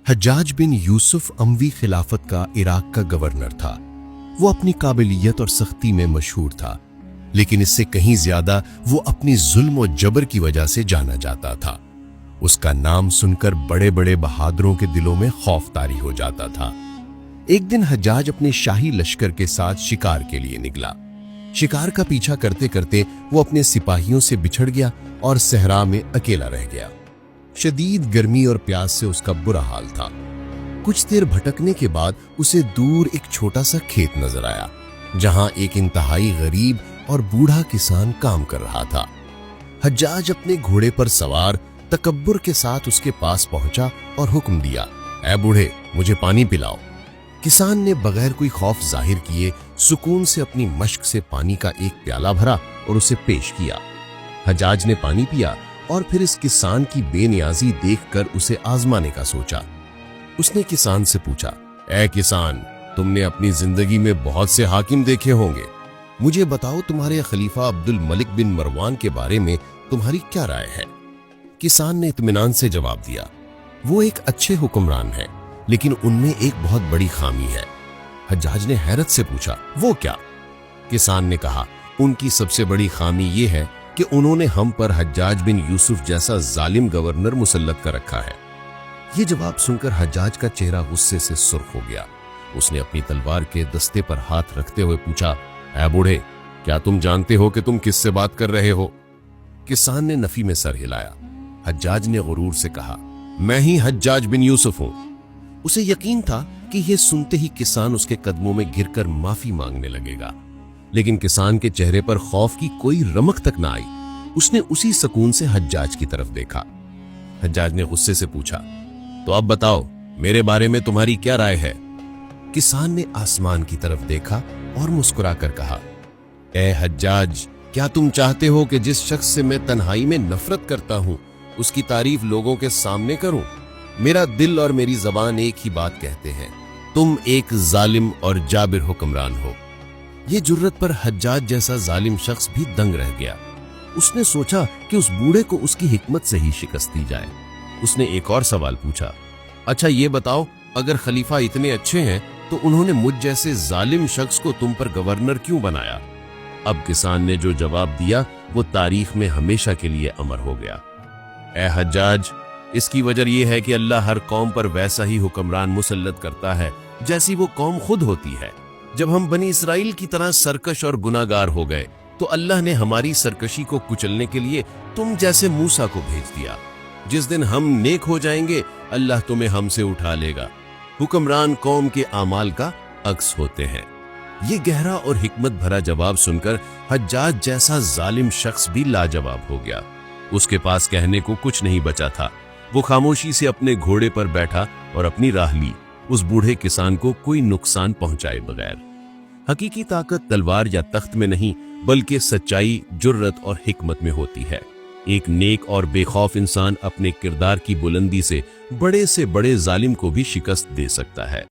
حجاج بن یوسف اموی خلافت کا عراق کا گورنر تھا۔ وہ اپنی قابلیت اور سختی میں مشہور تھا، لیکن اس سے کہیں زیادہ وہ اپنی ظلم و جبر کی وجہ سے جانا جاتا تھا۔ اس کا نام سن کر بڑے بڑے بہادروں کے دلوں میں خوف طاری ہو جاتا تھا۔ ایک دن حجاج اپنے شاہی لشکر کے ساتھ شکار کے لیے نکلا۔ شکار کا پیچھا کرتے کرتے وہ اپنے سپاہیوں سے بچھڑ گیا اور صحرا میں اکیلا رہ گیا۔ شدید گرمی اور پیاس سے اس کا برا حال تھا۔ کچھ دیر بھٹکنے کے بعد اسے دور ایک چھوٹا سا کھیت نظر آیا، جہاں ایک انتہائی غریب اور بوڑھا کسان کام کر رہا تھا۔ حجاج اپنے گھوڑے پر سوار تکبر کے ساتھ اس کے پاس پہنچا اور حکم دیا، اے بوڑھے، مجھے پانی پلاؤ۔ کسان نے بغیر کوئی خوف ظاہر کیے سکون سے اپنی مشک سے پانی کا ایک پیالہ بھرا اور اسے پیش کیا۔ حجاج نے پانی پیا اور پھر اس کسان کی بے نیازی دیکھ کر اسے آزمانے کا سوچا۔ اس نے کسان سے پوچھا، اے کسان، تم نے اپنی زندگی میں بہت سے حاکم دیکھے ہوں گے، مجھے بتاؤ تمہارے خلیفہ عبد الملک بن مروان کے بارے میں تمہاری کیا رائے ہے؟ کسان نے اطمینان سے جواب دیا، وہ ایک اچھے حکمران ہیں، لیکن ان میں ایک بہت بڑی خامی ہے۔ حجاج نے حیرت سے پوچھا، وہ کیا؟ کسان نے کہا، ان کی سب سے بڑی خامی یہ ہے کہ انہوں نے ہم پر حجاج بن یوسف جیسا ظالم گورنر مسلط کر رکھا ہے۔ یہ جواب سن کر حجاج کا چہرہ غصے سے سرخ ہو گیا۔ اس نے اپنی تلوار کے دستے پر ہاتھ رکھتے ہوئے پوچھا، اے بوڑھے، کیا تم جانتے ہو کہ تم کس سے بات کر رہے ہو؟ کسان نے نفی میں سر ہلایا۔ حجاج نے غرور سے کہا، میں ہی حجاج بن یوسف ہوں۔ اسے یقین تھا کہ یہ سنتے ہی کسان اس کے قدموں میں گر کر معافی مانگنے لگے گا، لیکن کسان کے چہرے پر خوف کی کوئی رمق تک نہ آئی۔ اس نے اسی سکون سے حجاج کی طرف دیکھا۔ حجاج نے غصے سے پوچھا، تو اب بتاؤ میرے بارے میں تمہاری کیا رائے ہے؟ کسان نے آسمان کی طرف دیکھا اور مسکرا کر کہا، اے حجاج، کیا تم چاہتے ہو کہ جس شخص سے میں تنہائی میں نفرت کرتا ہوں اس کی تعریف لوگوں کے سامنے کروں؟ میرا دل اور میری زبان ایک ہی بات کہتے ہیں، تم ایک ظالم اور جابر حکمران ہو۔ یہ جرت پر حجاج جیسا ظالم شخص بھی دنگ رہ گیا۔ اس نے سوچا کہ اس بوڑھے کو اس کی حکمت سے ہی شکست دی جائے۔ اس نے ایک اور سوال پوچھا، اچھا یہ بتاؤ، اگر خلیفہ اتنے اچھے ہیں تو انہوں نے مجھ جیسے ظالم شخص کو تم پر گورنر کیوں بنایا؟ اب کسان نے جو جواب دیا وہ تاریخ میں ہمیشہ کے لیے امر ہو گیا۔ اے حجاج، اس کی وجہ یہ ہے کہ اللہ ہر قوم پر ویسا ہی حکمران مسلط کرتا ہے جیسی وہ قوم خود ہوتی ہے۔ جب ہم بنی اسرائیل کی طرح سرکش اور گناہگار ہو گئے تو اللہ نے ہماری سرکشی کو کچلنے کے لیے تم جیسے موسیٰ کو بھیج دیا۔ جس دن ہم نیک ہو جائیں گے اللہ تمہیں ہم سے اٹھا لے گا۔ حکمران قوم کے اعمال کا عکس ہوتے ہیں۔ یہ گہرا اور حکمت بھرا جواب سن کر حجاج جیسا ظالم شخص بھی لاجواب ہو گیا۔ اس کے پاس کہنے کو کچھ نہیں بچا تھا۔ وہ خاموشی سے اپنے گھوڑے پر بیٹھا اور اپنی راہ لی، اس بوڑھے کسان کو کوئی نقصان پہنچائے بغیر۔ حقیقی طاقت تلوار یا تخت میں نہیں بلکہ سچائی، جرت اور حکمت میں ہوتی ہے۔ ایک نیک اور بے خوف انسان اپنے کردار کی بلندی سے بڑے ظالم کو بھی شکست دے سکتا ہے۔